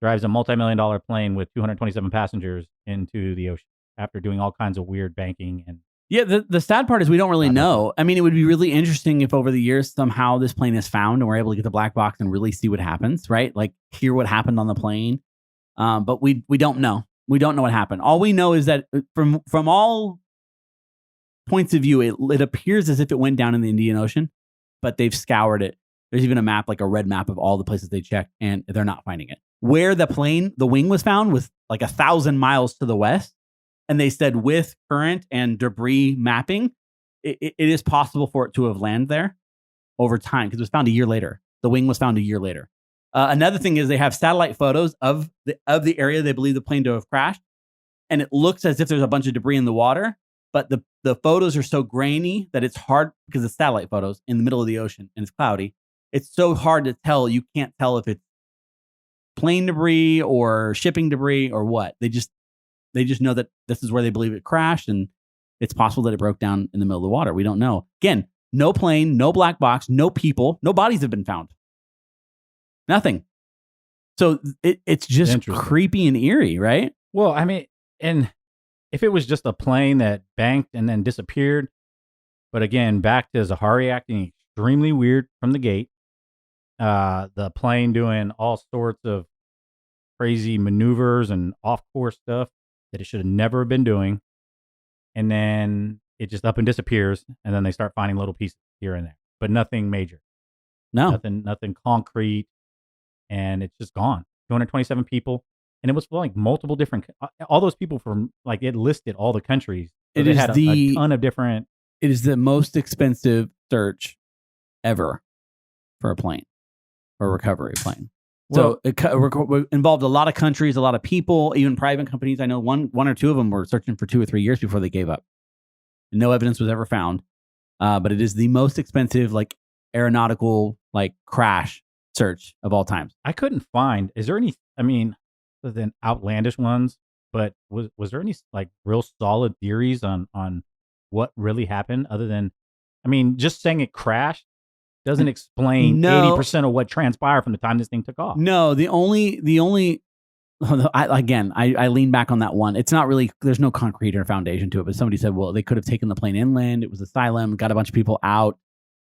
drives a multi-million-dollar plane with 227 passengers into the ocean after doing all kinds of weird banking. And yeah, the sad part is we don't really know. I mean, it would be really interesting if over the years somehow this plane is found and we're able to get the black box and really see what happens, right? Like hear what happened on the plane. But we don't know. We don't know what happened. All we know is that from all points of view, it appears as if it went down in the Indian Ocean, but they've scoured it. There's even a map, like a red map of all the places they checked, and they're not finding it. Where the wing was found was like 1,000 miles to the west. And they said with current and debris mapping, it is possible for it to have landed there over time because it was found a year later. The wing was found a year later. Another thing is they have satellite photos of the area they believe the plane to have crashed. And it looks as if there's a bunch of debris in the water, but the photos are so grainy that it's hard because it's satellite photos in the middle of the ocean and it's cloudy. It's so hard to tell. You can't tell if it's plane debris or shipping debris or what. They just know that this is where they believe it crashed, and it's possible that it broke down in the middle of the water. We don't know. Again, no plane, no black box, no people, no bodies have been found. Nothing. So it's just creepy and eerie, right? Well, I mean, and if it was just a plane that banked and then disappeared, but again, back to Zahari acting extremely weird from the gate, the plane doing all sorts of crazy maneuvers and off-course stuff that it should have never been doing, and then it just up and disappears, and then they start finding little pieces here and there, but nothing major. No. Nothing concrete, and it's just gone. 227 people, and it was like multiple different, all those people from, like, it listed all the countries. So it had a ton of different. It is the most expensive search ever for a plane, for a recovery plane. So it involved a lot of countries, a lot of people, even private companies. I know one or two of them were searching for 2 or 3 years before they gave up. No evidence was ever found. But it is the most expensive, like, aeronautical, like, crash search of all times. I couldn't find. Is there any? I mean, other than outlandish ones, but was there any like real solid theories on what really happened? Other than, I mean, just saying it crashed doesn't explain 80% of what transpired from the time this thing took off. No, the only I lean back on that one. It's not really, there's no concrete or foundation to it, but somebody said, well, they could have taken the plane inland. It was asylum, got a bunch of people out.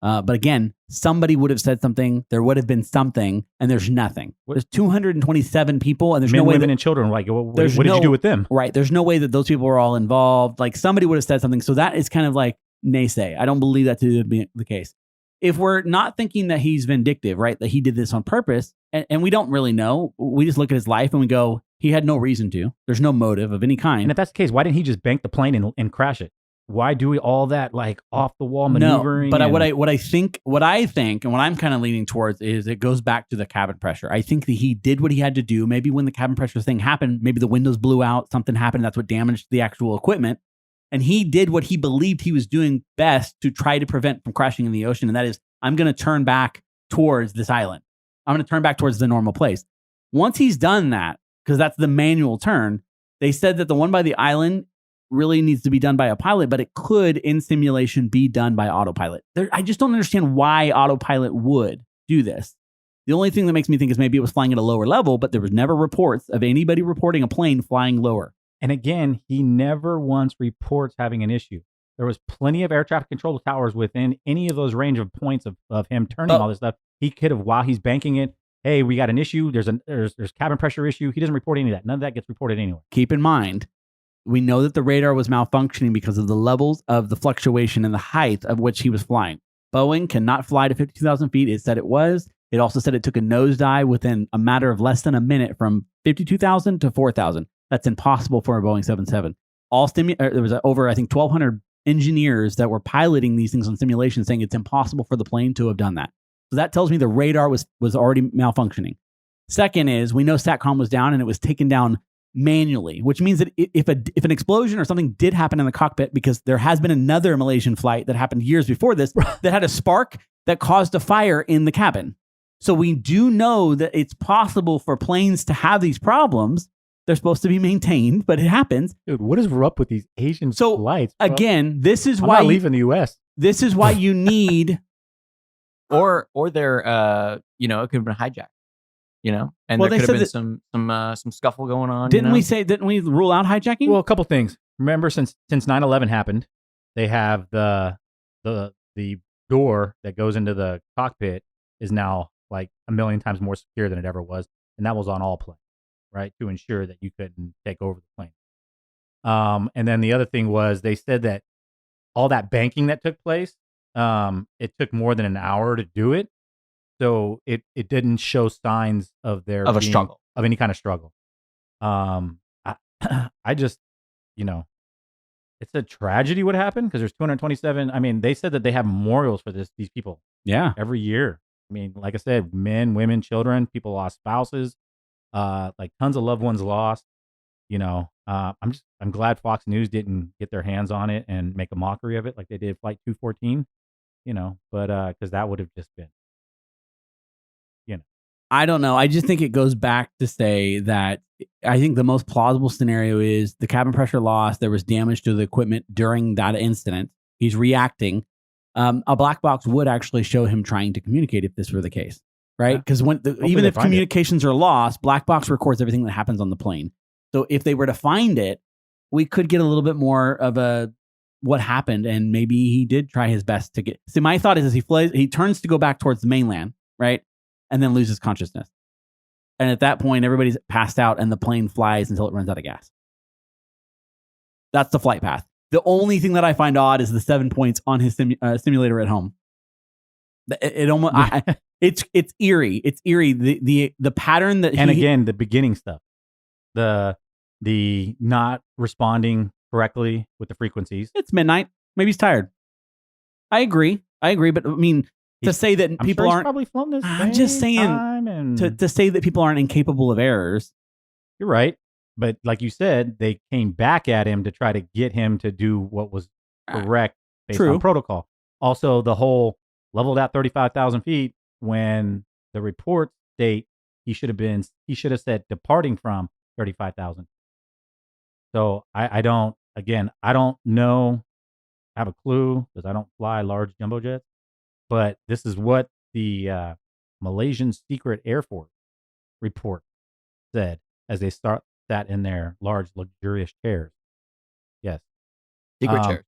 But again, somebody would have said something. There would have been something, and there's nothing. There's 227 people, and there's no way women, and children. Like, what did you do with them? Right. There's no way that those people were all involved. Like, somebody would have said something. So that is kind of like, naysay. I don't believe that to be the case. If we're not thinking that he's vindictive, right, that he did this on purpose, and we don't really know, we just look at his life and we go, he had no reason to. There's no motive of any kind. And if that's the case, why didn't he just bank the plane and crash it? Why do we all that like off the wall maneuvering? No, but what I think, and what I'm kind of leaning towards is it goes back to the cabin pressure. I think that he did what he had to do. Maybe when the cabin pressure thing happened, maybe the windows blew out, something happened. That's what damaged the actual equipment. And he did what he believed he was doing best to try to prevent from crashing in the ocean. And that is, I'm going to turn back towards this island. I'm going to turn back towards the normal place. Once he's done that, because that's the manual turn, they said that the one by the island really needs to be done by a pilot, but it could in simulation be done by autopilot. I just don't understand why autopilot would do this. The only thing that makes me think is maybe it was flying at a lower level, but there was never reports of anybody reporting a plane flying lower. And again, he never once reports having an issue. There was plenty of air traffic control towers within any of those range of points of him turning all this stuff. He could have, while he's banking it, hey, we got an issue. There's cabin pressure issue. He doesn't report any of that. None of that gets reported anyway. Keep in mind, we know that the radar was malfunctioning because of the levels of the fluctuation and the height of which he was flying. Boeing cannot fly to 52,000 feet. It said it was. It also said it took a nosedive within a matter of less than a minute from 52,000 to 4,000. That's impossible for a Boeing 77. There was over, I think, 1,200 engineers that were piloting these things on simulation saying it's impossible for the plane to have done that. So that tells me the radar was already malfunctioning. Second is, we know SATCOM was down and it was taken down manually, which means that if an explosion or something did happen in the cockpit, because there has been another Malaysian flight that happened years before this that had a spark that caused a fire in the cabin. So we do know that it's possible for planes to have these problems. They're supposed to be maintained, but it happens. Dude, what is up with these Asian flights? Bro? Again, this is I'm why not leaving the U.S. This is why you need, or they're it could have been hijacked, and Well, there they could have said been some scuffle going on. didn't we rule out hijacking? Well, a couple things. Remember, since 9/11 happened, they have the door that goes into the cockpit is now like a million times more secure than it ever was, and that was on all planes, right, to ensure that you couldn't take over the plane. And then the other thing was they said that all that banking that took place, it took more than an hour to do it, so it didn't show signs of a struggle, of any kind of struggle. I just, it's a tragedy what happened because there's 227. I mean, they said that they have memorials for these people. Yeah, every year. I mean, like I said, men, women, children, people lost spouses, like tons of loved ones lost. I'm glad Fox News didn't get their hands on it and make a mockery of it like they did Flight 214. But because that would have just been, I don't know. I just think it goes back to say that I think the most plausible scenario is the cabin pressure loss. There was damage to the equipment during that incident. He's reacting. A black box would actually show him trying to communicate if this were the case, right? Because even if communications are lost, black box records everything that happens on the plane. So if they were to find it, we could get a little bit more of what happened, and maybe he did try his best to get. See, my thought is he turns to go back towards the mainland, right, and then loses consciousness, and at that point, everybody's passed out, and the plane flies until it runs out of gas. That's the flight path. The only thing that I find odd is the 7 points on his simulator at home. It almost it's eerie. It's eerie. The pattern that again the beginning stuff, the not responding correctly with the frequencies. It's midnight. Maybe he's tired. I agree. But I mean, to say that people aren't probably flown this. I'm just saying to say that people aren't incapable of errors. You're right. But like you said, they came back at him to try to get him to do what was correct based on protocol. Also, the whole leveled out 35,000 feet when the reports state he should have said departing from 35,000. So I don't know, I have a clue because I don't fly large jumbo jets, but this is what the Malaysian Secret Air Force report said as they sat in their large, luxurious chairs. Yes. Secret chairs.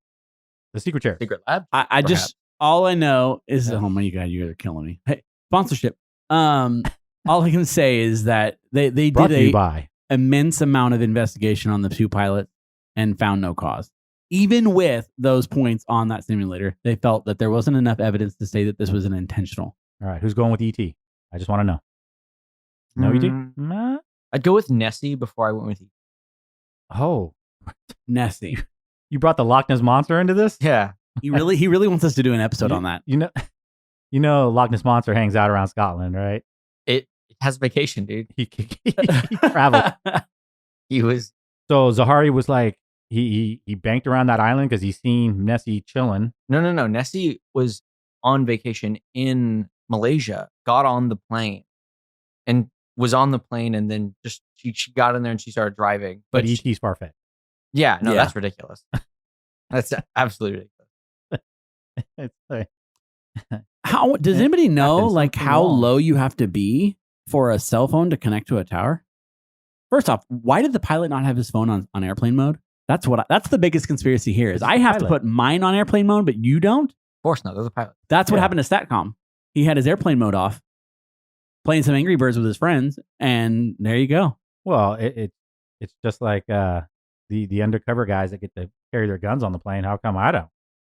The secret chairs. Secret lab. I just, all I know is, oh my God, you guys are killing me. Hey, sponsorship. All I can say is that they did a immense amount of investigation on the two pilots and found no cause. even with those points on that simulator, they felt that there wasn't enough evidence to say that this was an intentional. All right, who's going with ET? I just want to know. No ET? Nah. I'd go with Nessie before I went with ET. Oh, Nessie. you brought the Loch Ness monster into this? Yeah. He really wants us to do an episode on that. You know, Loch Ness monster hangs out around Scotland, right? It has vacation, dude. He traveled. He was So Zahari was like, he banked around that island because he seen Nessie chilling. no. Nessie was on vacation in Malaysia, got on the plane, and was on the plane, and then just she got in there and she started driving. But she- ET's far-fetched. yeah, no, Yeah. that's ridiculous. That's absolutely ridiculous. It's like, How does anybody know Happened like something how wrong. low you have to be for a cell phone to connect to a tower? First off, why did the pilot not have his phone on airplane mode? That's the biggest conspiracy here. Is It's I the have to pilot. put mine on airplane mode, but you don't. Of course not. They're the pilot. That's what Yeah. happened to Statcom. He had his airplane mode off, playing some Angry Birds with his friends, and there you go. well, it's just like the undercover guys that get to carry their guns on the plane. How come I don't?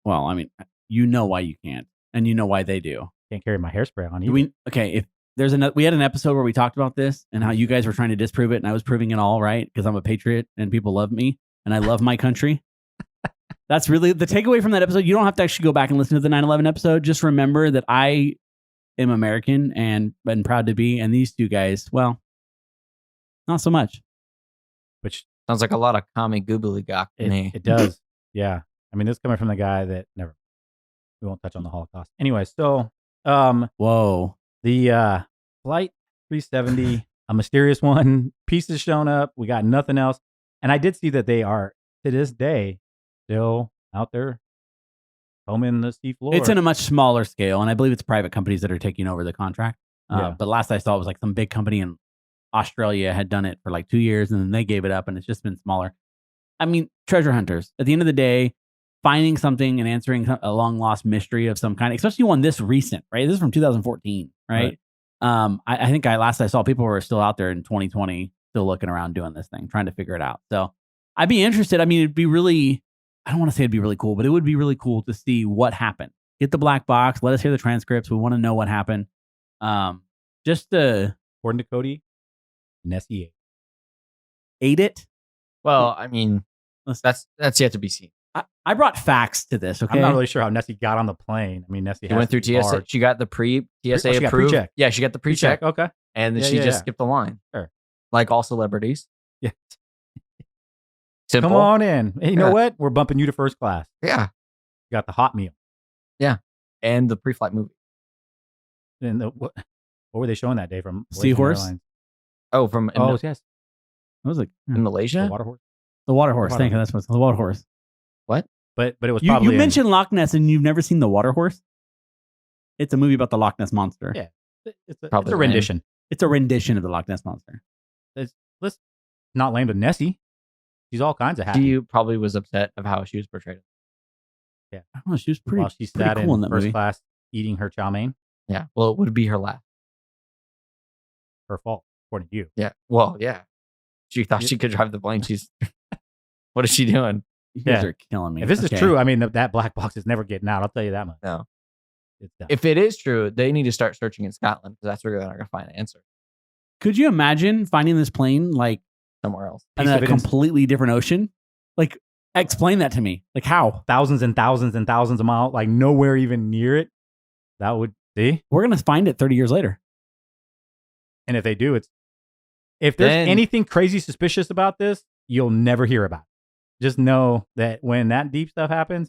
Well, I mean, you know why you can't, and you know why they do. Can't carry my hairspray on Do either. if there's we had an episode where we talked about this and how you guys were trying to disprove it, and I was proving it all right because I'm a patriot and people love me and I love my country. That's really the takeaway from that episode. You don't have to actually go back and listen to the 9/11 episode. Just remember that I am American and proud to be, and these two guys, well, not so much. Which Sounds like a lot of commie gobbledygook to me. it does. Yeah. I mean, this is coming from the guy that never. We won't touch on the Holocaust. Anyway, so Whoa. the Flight 370, a mysterious one, pieces shown up. We got nothing else. And I did see that they are, to this day, still out there combing the sea floor. It's in a much smaller scale, and I believe it's private companies that are taking over the contract. Yeah. But last I saw, it was like some big company in Australia had done it for like 2 years, and then they gave it up, and it's just been smaller. I mean, treasure hunters. At the end of the day, finding something and answering a long lost mystery of some kind, especially one this recent, right? This is from 2014, right? I think last I saw, people were still out there in 2020, still looking around doing this thing, trying to figure it out. So I'd be interested. I mean, it'd be really, I don't want to say it'd be really cool, but it would be really cool to see what happened. Get the black box. Let us hear the transcripts. We want to know what happened. Just to According to Cody, Nessie ate it. Well, I mean, Listen. that's yet to be seen. I brought facts to this. Okay. I'm not really sure how Nessie got on the plane. I mean, Nessie She went through TSA. She got the TSA she got approved. pre-check. Yeah, she got the pre-check, Okay. and then Yeah, she yeah, just yeah. skipped the line. Sure. Like all celebrities. Yeah. Simple. Come on in. Hey, you know Yeah. what? We're bumping you to first class. Yeah, You got the hot meal. and the pre-flight movie. And what were they showing that day from Malaysian Seahorse? Airlines? Oh, from Oh, yes. I was like, in Malaysia. The water horse. the water horse. Water Thank you. horse. That's what's the water horse. But it was You probably in- mentioned Loch Ness and you've never seen the water horse. It's a movie about the Loch Ness monster. Yeah. It's Probably a the name. rendition. It's a rendition of the Loch Ness monster. Let's not lame to Nessie. She's all kinds of happy. She probably was upset of how she was portrayed. I don't know. She was pretty, while she pretty sat cool in in that first movie. class eating her chow mein. Yeah. Well, it would be her laugh. Her fault, according to you. Yeah. Well, yeah. She thought she could drive the plane. She's. What is she doing? You guys Yeah. are killing me. If this Okay. is true, I mean, that black box is never getting out. I'll tell you that much. No. It's done. If it is true, they need to start searching in Scotland because that's where they're going to find an answer Could you imagine finding this plane like somewhere else. in Piece a of it in- completely different ocean? Like, explain that to me. Like, how? thousands and thousands and thousands of miles, like nowhere even near it. That would see. We're going to find it 30 years later. And if they do, if there's Then- anything crazy suspicious about this, you'll never hear about it. Just know that when that deep stuff happens,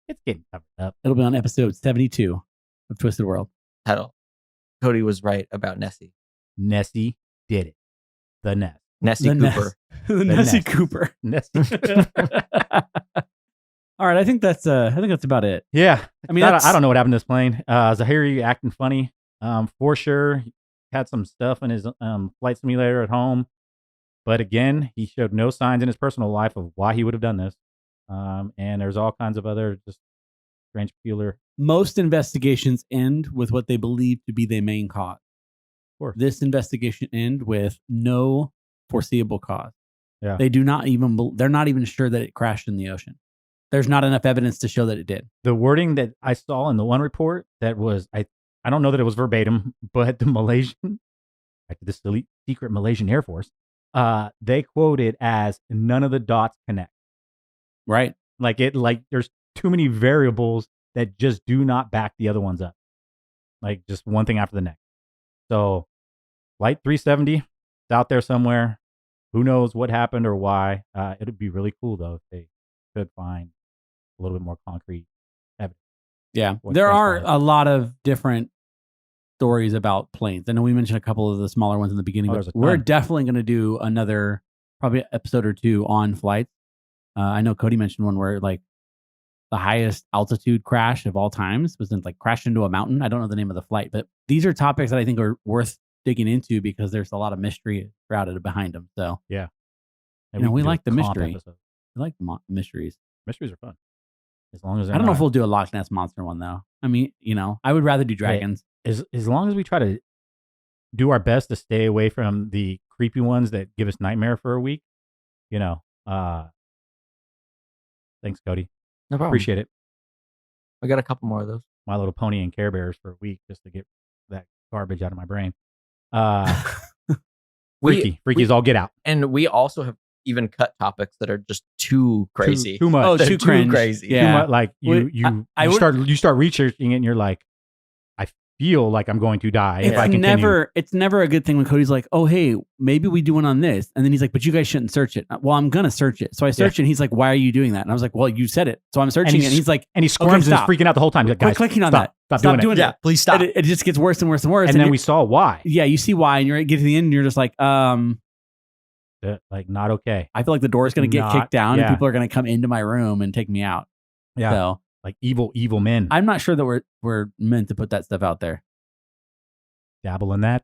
it's getting covered up. It'll be on episode 72 of Twisted World. Title. Cody was right about Nessie. Nessie did it. The Ness. Nessie The Ness. Cooper. The Nessie Ness. Cooper. Nessie. All right. I think that's about it. Yeah. I mean, I don't know what happened to this plane. Zahiri acting funny. For sure. He had some stuff in his flight simulator at home. But again, he showed no signs in his personal life of why he would have done this. And there's all kinds of other just strange, peculiar. Most investigations end with what they believe to be the main cause. Of course. This investigation end with no foreseeable cause. Yeah. They do not even. They're not even sure that it crashed in the ocean. there's not enough evidence to show that it did. The wording that I saw in the one report that was, I don't know that it was verbatim, but the Malaysian, like the secret Malaysian Air Force, they quote it as none of the dots connect. Right. Like there's too many variables that just do not back the other ones up. Like just one thing after the next. So Flight 370, it's out there somewhere. Who knows what happened or why. It'd be really cool though if they could find a little bit more concrete evidence. Yeah. There are a lot of different stories about planes. I know we mentioned a couple of the smaller ones in the beginning, but we're definitely going to do another probably episode or two on flights. I know Cody mentioned one where like the highest altitude crash of all times was like crashed into a mountain. I don't know the name of the flight, but these are topics that I think are worth digging into because there's a lot of mystery shrouded behind them. So yeah, we like the mystery. We like the mysteries. Mysteries are fun. As long as I don't know if we'll do a Loch Ness Monster one though. I mean, I would rather do dragons. As long as we try to do our best to stay away from the creepy ones that give us nightmare for a week, thanks, Cody. No problem. Appreciate it. I got a couple more of those. My Little Pony and Care Bears for a week just to get that garbage out of my brain. Freaky's all get out. And we also have even cut topics that are just too crazy. Too much. Oh, They're too crazy. Yeah. Too much, like you start researching it and you're like, I feel like I'm going to die if I continue. It's never a good thing when Cody's like, oh, hey, maybe we do one on this. And then he's like, but you guys shouldn't search it. Well, I'm going to search it. So I search it and he's like, why are you doing that? And I was like, well, you said it. So I'm searching it. And he's like, and he squirms and is freaking out the whole time. He's like, guys, quit clicking on stop, that. Stop doing it. Yeah, please stop. And it just gets worse and worse and worse. And then we saw why. Yeah, you see why. And you get to the end and you're just like, like not okay. I feel like the door is going to get kicked down and people are going to come into my room and take me out. Yeah. So, like evil men. I'm not sure that we're meant to put that stuff out there. Dabble in that.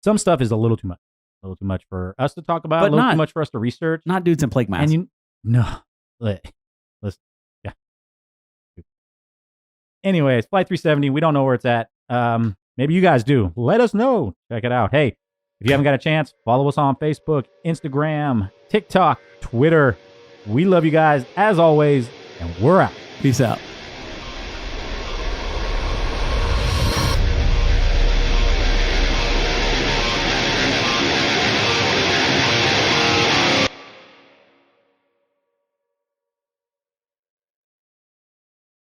Some stuff is a little too much. A little too much for us to talk about. But a little too much for us to research. Not dudes in plague masks. Listen. Yeah. Anyways, Flight 370. We don't know where it's at. Maybe you guys do. Let us know. Check it out. Hey, if you haven't got a chance, follow us on Facebook, Instagram, TikTok, Twitter. We love you guys as always, and we're out. Peace out.